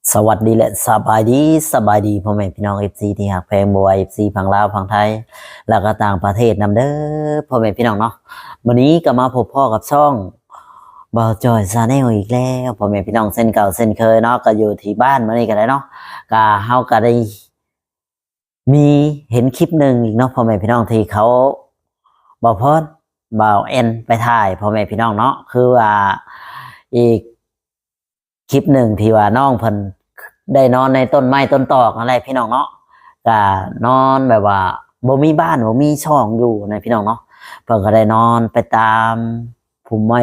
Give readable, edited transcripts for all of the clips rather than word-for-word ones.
สวัสดีและสบายดีพ่อแม่พี่น้องเอฟซีที่หักแพงบัวเอฟซีฝั่งลาวฝั่งไทยแล้วก็ต่างประเทศนำเด้อพ่อแม่พี่น้องเนาะวันนี้ก็มาพบพ่อกับช่องบ่าวจอยซาแนลอีกแล้วพ่อแม่พี่น้องเส้นเก่าเส้นเคยเนาะก็อยู่ที่บ้านมื้อนี้กันเลยเนาะก็เฮาก็ได้มีเห็นคลิปหนึ่งอีกเนาะพ่อแม่พี่น้องที่เขาบ่าวพอดบ่าวแอนไปถ่ายพ่อแม่พี่น้องเนาะคือว่าอีกคลิปหนึ่งที่ว่าน้องเพิ่น ได้นอนในต้นไม้ต้นตอกอะไรพี่น้องเนาะก็นอนแบบว่าบ่มีบ้านบ่มีช่องอยู่ในพี่น้องเนาะเพิ่นก็ได้นอนไปตามพุ่มไม้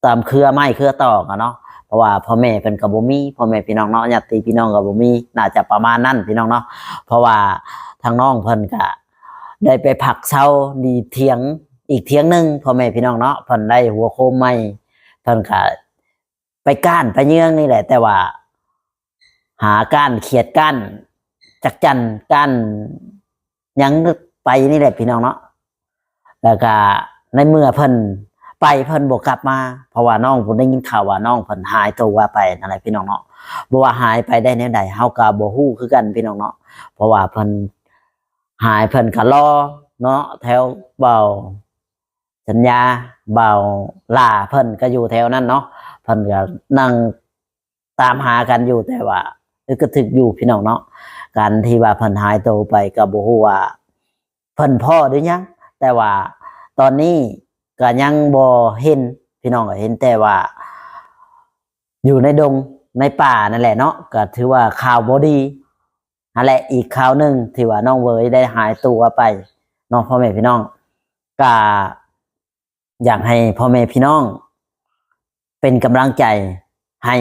ตามเครือไม้เครือตอกอะเนาะเพราะว่าพ่อแม่เพิ่นก็บ่มีพ่อแม่พี่น้องเนาะญาติพี่น้องก็บ่มีน่าจะประมาณนั้นพี่น้องเนาะเพราะว่าทางน้องเพิ่นก็ได้ไปพักเช้าดีเถียงอีกเถียงหนึงพ่อแม่พี่น้องเนาะเพิ่นได้หัวโคมไม้เพิ่นก็ไปก้านไปเยื่องนี่แหละแต่ว่า หาก้านเขียดก้านจักจันก้านยังไปนี่แหละพี่น้องเนาะแล้วก็ในเมื่อเพิ่นไปเพิ่นบอกกลับมาเพราะว่าน้องผมได้ยินข่าวว่าน้องเพิ่นหายตัวไปนั่นแหละพี่น้องเนาะบ่ว่าหายไปได้แนวใดเฮาก็บ่ฮู้คือกันพี่น้องเนาะเพราะว่าเพิ่นหายเพิ่นก็รอเนาะแถวเบาสัญญาเบาล่าเพิ่นก็อยู่แถวนั้นเนาะเพิ่นก็นั่งตามหากันอยู่แต่ว่า ก็ถึกอยู่พี่น้องเนาะการที่ว่าเพิ่นหายตัวไปก็บ่ฮู้ว่าเพิ่นพ่อหรือยังแต่ว่าตอนนี้ก็ยังบ่เห็นพี่น้องก็เห็นแต่ว่าอยู่ในดงในป่านั่นแหละเนาะก็ถือว่าข่าวบ่ดีนั่นแหละอีกข่าวหนึงที่ว่าน้องเวยได้หายตัวไปเนาะพ่อแม่พี่น้องก็อยากให้พ่อแม่พี่น้องเป็นกำลังใจ ให้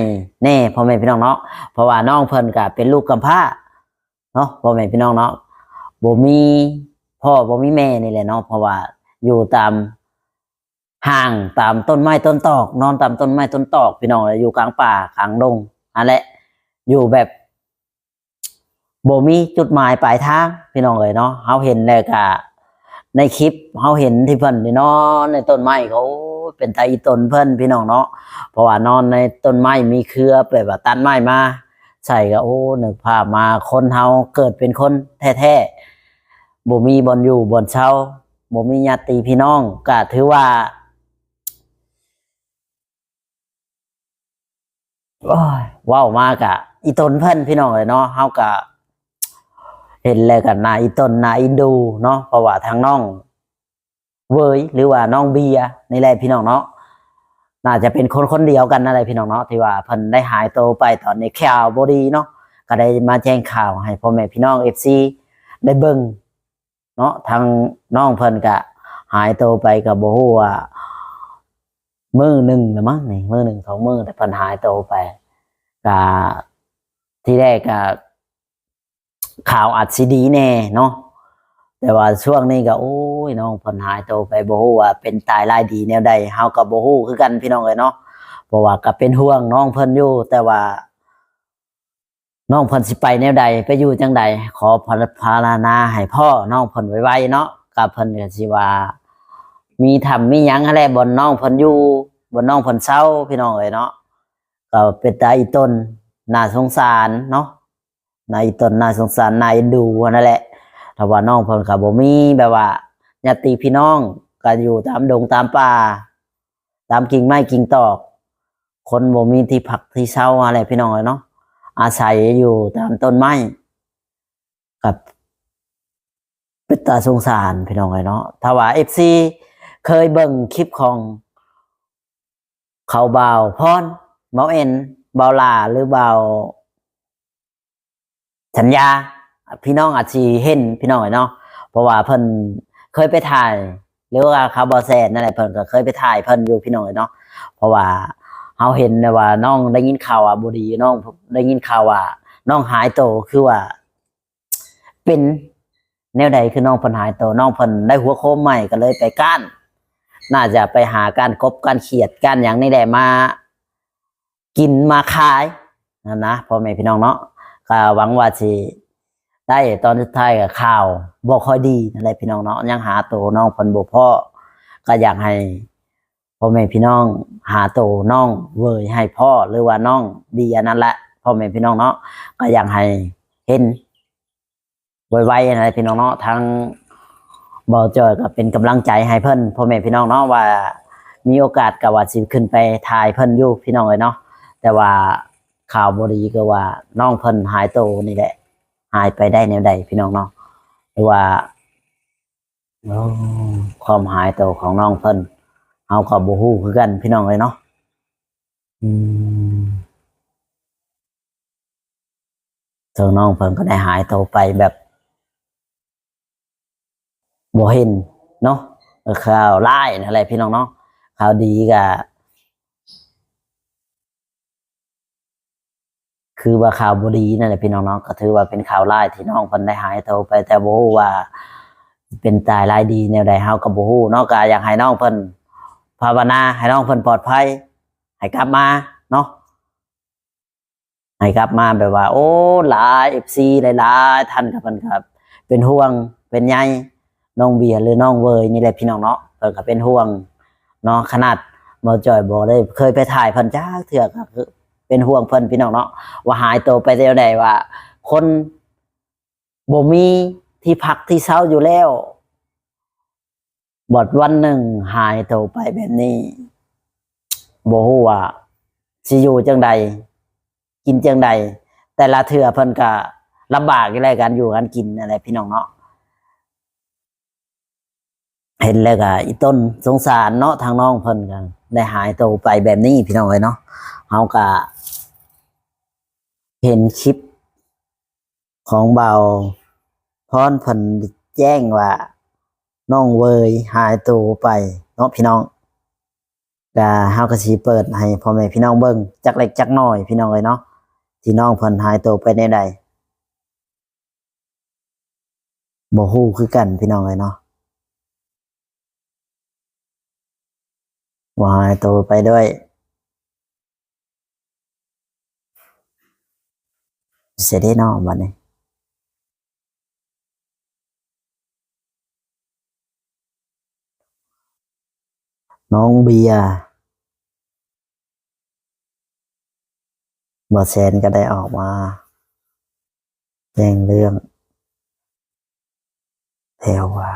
แน่พ่อแม่พี่น้องเนาะเพราะว่าน้องเพิ่นก็เป็นลูกกำพร้าเนาะพ่อแม่พี่น้องเนาะบ่มีพ่อบ่มีแม่นี่แหละเนาะเพราะว่าอยู่ตามห่างตามต้นไม้ต้นตอกนอนตามต้นไม้ต้นตอกพี่น้องเลยอยู่กลางป่ากลางดงนั่นแหละอยู่แบบบ่มีจุดหมายปลายทางพี่น้องเลยเนาะเฮาเห็นแล้วก็ในคลิปเฮาเห็นที่เพิ่นนี่นอนในต้นไม้เขาเป็นตาอีต้นเพิ่นพี่น้องเนาะ เพราะว่านอนในต้นไม้มีเครือแบบว่าตัดไม้มาใส่ก็โอ้นึกภาพมาคนเฮาเกิดเป็นคนแท้ๆบ่มีบ่อนอยู่บ่อนเช่าบ่มีญาติพี่น้องก็ถือว่าโอ้ยว้าวมากอะอีต้นเพิ่นพี่น้องเลยเนาะเฮาก็เห็นแล้วกันนาอีต้นนาอินดูเนาะเพราะว่าทางน้องเวยหรือว่าน้องเบียร์นี่แหละพี่น้องเนาะ น่าจะเป็นคนคนเดียวกันอะไรพี่น้องเนาะที่ว่าเพิ่นได้หายตัวไปตอนนี้ข่าวบ่ดีเนาะก็ได้มาแจ้งข่าวให้พ่อแม่พี่น้องเอฟซีได้เบิ่งเนาะทางน้องเพิ่นก็หายตัวไปก็บ่ฮู้ว่ามื้อหนึ่งหรือมั้งนี่มื้อหนึ่งสองมื้อแต่เพิ่นหายตัวไปก็ที่แรกก็ข่าวอาจสิดีแน่เนาะแต่ว่าช่วงนี้ก็โอ้ยน้องเพิ่นหายตัวไปบ่ฮู้ว่าเป็นตายร้ายดีแนวใดเฮาก็บ่ฮู้คือกันพี่น้องเอ้ยเนาะ เพราะว่าก็เป็นห่วงน้องเพิ่นอยู่แต่ว่าน้องเพิ่นสิไปแนวใดไปอยู่จังใดขอภาวนาให้พ่อน้องเพิ่นไวๆเนาะกับเพิ่นก็สิว่ามีทำมีหยังอะไรบนน้องเพิ่นอยู่บนน้องเพิ่นเศร้าพี่น้องเอ้ยเนาะก็เป็นตาอีต้นน่าสงสารเนาะนายอีต้นน่าสงสารนายดูนั่นแหละถ้าว่าน้องเพิ่นก็บ่มีแบบว่าญาติพี่น้องก็อยู่ตามดงตามป่าตามกิ่งไม้กิ่งตอก คนบ่มีที่พักที่เช่าอะไรพี่น้องเนาะอาศัยอยู่ตามต้นไม้กับเป็นตาสงสารพี่น้องเนาะถ้าว่าเอฟซีเคยเบิ่งคลิปของเขาเบาพรเบาเอ็นเบาลาหรือเบาสัญญาพี่น้องอาจจะเห็นพี่น้องเนาะเพราะว่าเพิ่นเคยไปถ่ายหรือว่าเขาบอแซนนั่นแหละเพิ่นก็เคยไปถ่ายเพิ่นอยู่พี่น้องเนาะเพราะว่าเขาเห็นนะว่าน้องได้ยินข่าวบดีน้องได้ยินข่าวว่าน้องหายโตคือว่าเป็นแนวใดคือน้องเพิ่นหายโตน้องเพิ่นได้หัวโคมใหม่ก็เลยไปก้านน่าจะไปหาการกบการเขียดการอย่างนี้แหละมากินมาขายนะพ่อแม่พี่น้องเนาะก็หวังว่าสิได้ตอนสุดท้ายกับข่าวบ่ค่อยดีอะไรพี่น้องเนาะยังหาตัวน้องเพิ่นบ่พอก็อยากให้พ่อแม่พี่น้องหาตัวน้องเวยให้พ่อหรือว่าน้องเบียร์นั่นแหละ พ่อแม่พี่น้องเนาะก็อยากให้เห็นไวๆอะไรพี่น้องเนาะทั้งบ่จอยก็เป็นกำลังใจให้เพิ่นพ่อแม่พี่น้องเนาะว่ามีโอกาสก็ว่าสิขึ้นไปถ่ายเพิ่นอยู่พี่น้องเอ้ยเนาะแต่ว่าข่าวบ่ดีก็ว่าน้องเพิ่นหายโตวนี่แหละหายไปได้แนวใดพี่น้องเนาะหรือว่าโอ้ความหายตัวของน้องเพิ่นเฮาก็บ่ฮู้คือกันพี่น้องเอ้ยเนาะอืมตัวน้องเพิ่นก็ได้หายตัวไปแบบบ่เห็นเนาะข่าวร้ายนั่นแหละพี่น้องเนาะข่าวดีก็คือว่าข่าวบ่ดีนั่นแหละพี่น้องเนาะก็ถือว่าเป็นข่าวร้ายที่น้องเพิ่นได้หายตัวไปแต่บ่ฮู้ว่าเป็นตายร้ายดีแนวใดเฮาก็บ่ฮู้เนาะก็อยากให้น้องเพิ่นภาวนาให้น้องเพิ่นปลอดภัยให้กลับมาเนาะให้กลับมาแบบว่าโอ้หลาย FC หลายๆท่านกับเพิ่นครับเป็นห่วงเป็นใยน้องเบียร์หรือน้องเวยนี่แหละพี่น้องเนาะเพิ่นก็เป็นห่วงเนาะขนาดบ่จ่อยบ่ได้เคยไปถ่ายเพิ่นจักเทื่อก็คือเป็นห่วงเพิ่นพี่น้องเนาะว่าหายตัวไปแนวใดว่าคนบ่มีที่พักที่เช่าอยู่แล้วบอดวันหนึ่งหายตัวไปแบบนี้บ่ฮู้ว่าสิอยู่จังใดกินจังใดแต่ละเทื่อเพิ่นก็ลำบากอยู่แล้วกันอยู่กันกินอะไรพี่น้องเนาะเห็นแล้วก็อีต้นสงสารเนาะทางน้องเพิ่นกันได้หายตัวไปแบบนี้พี่น้องเอ้ยเนาะเฮาก็เห็นคลิปของเบาพรเพิ่นแจ้งว่าน้องเวยหายตัวไปเนาะพี่น้องก็เฮาก็สิเปิดให้พ่อแม่พี่น้องเบิ่งจักเล็กจักน้อยพี่น้องเอ้ยเนาะที่น้องเพิ่นหายตัวไปในใดบ่ฮู้คือกันพี่น้องเอ้ยเนาะว่าหายตัวไปด้วยเสียได้เนาะบัดนี้น้องเบียร์บ่แซนก็ได้ออกมาแจ้งเรื่องแล้วว่า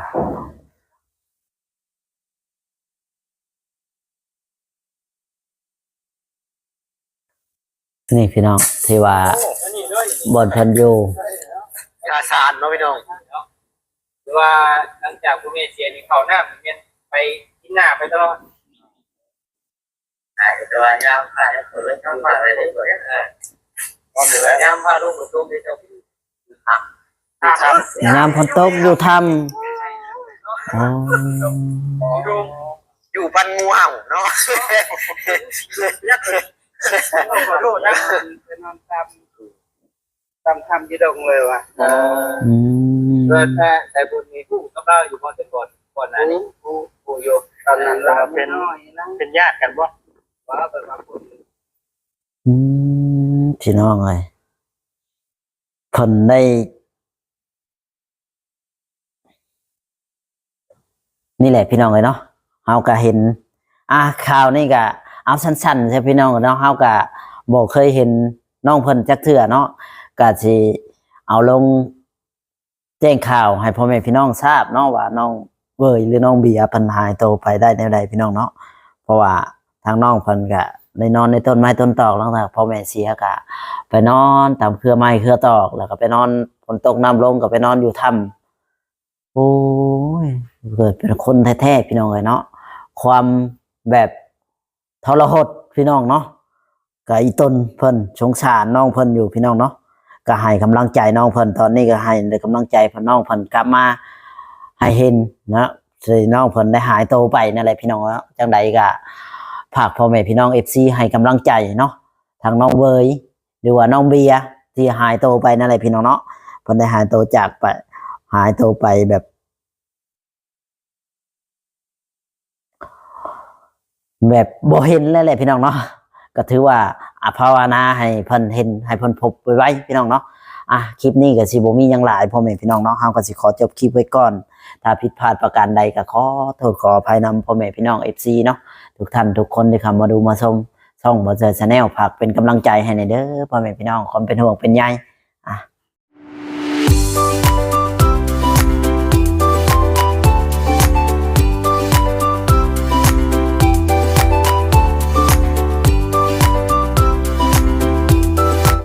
นี่พี่น้องที่ว่าบนเพิ่นอยู่อาสารเนาะพี่น้องหรือว่าหลังจากคุณเมเสียนี่เขาหน้าเมียนไปกินหน้าไปตลอดตัวยามผ่านคนเล่นข้างผ่านอะไรได้เลยก็เหลือยามผ่านลูกตุ้มที่เจ้าครับน้ำฝนตกอยู่ถ้ำอ๋ออยู่ปันงูเห่าเนาะขอโทษนะเป็นนอนตามคำที่ดงเลยว่ะเพื่อแต่บุญมีผู้ก็เล่าอยู่พอแต่ก่อนนั้นผู้โยตอนนั้นเราเป็นญาติกันบ่ว่าเป็นมาบุญพี่น้องเลยคนได้นี่แหละพี่น้องเลยเนาะเฮาก็เห็นข่าวนี่ก็เอาสั้นๆใช่พี่น้องเนาะเฮาก็บอกเคยเห็นน้องเพิ่นจักเทื่อเนาะก็สิเอาลงแจ้งข่าวให้พ่อแม่พี่น้องทราบเนาะว่าน้องเวยหรือน้องเบียร์เพิ่นหายตัวไปได้แนวใดพี่น้องเนาะเพราะว่าทางน้องเพิ่นก็ได้นอนในต้นไม้ต้นตอกหลังจากพ่อแม่เสียก็ไปนอนตามเครือไม้เครือตอกแล้วก็ไปนอนฝนตกน้ำลงก็ไปนอนอยู่ถ้ำโอ้ยเกิดเป็นคนแท้ๆพี่น้องเลยเนาะความแบบทรหดพี่น้องเนาะก็อีต้นเพิ่นสงสารน้องเพิ่นอยู่พี่น้องเนาะก็ให้กำลังใจน้องเพิ่นตอนนี้ก็ให้ได้กำลังใจเพิ่นน้องเพิ่นกลับมาให้เห็นนะสิน้องเพิ่นได้หายตัวไปนั่นแหละพี่น้องเนาะจังใดก็ฝากพ่อแม่พี่น้อง FC ให้กำลังใจเนาะทางน้องเวยหรือว่าน้องเบียร์ที่หายตัวไปนั่นแหละพี่น้องเนาะเพิ่นได้หายตัวจากไปหายตัวไปแบบบ่เห็นแล้วแหละพี่น้องเนาะก็ถือว่าภาวนาให้เพิ่นเห็นให้เพิ่นพบไว้พี่น้องเนาะคลิปนี้ก็สิบ่มีหยังหลายพ่อแม่พี่น้องเนาะเฮาก็สิขอจบคลิปไว้ก่อนถ้าผิดพลาดประการใดก็ขอโทษขออภัยนำพ่อแม่พี่น้อง FC เนาะทุกท่านทุกคนที่เข้ามาดูมาชม ช่องบ่เจอชาแนลฝากเป็นกำลังใจให้ในอยเด้อพ่อแม่พี่น้องความเป็นห่วงเป็นใย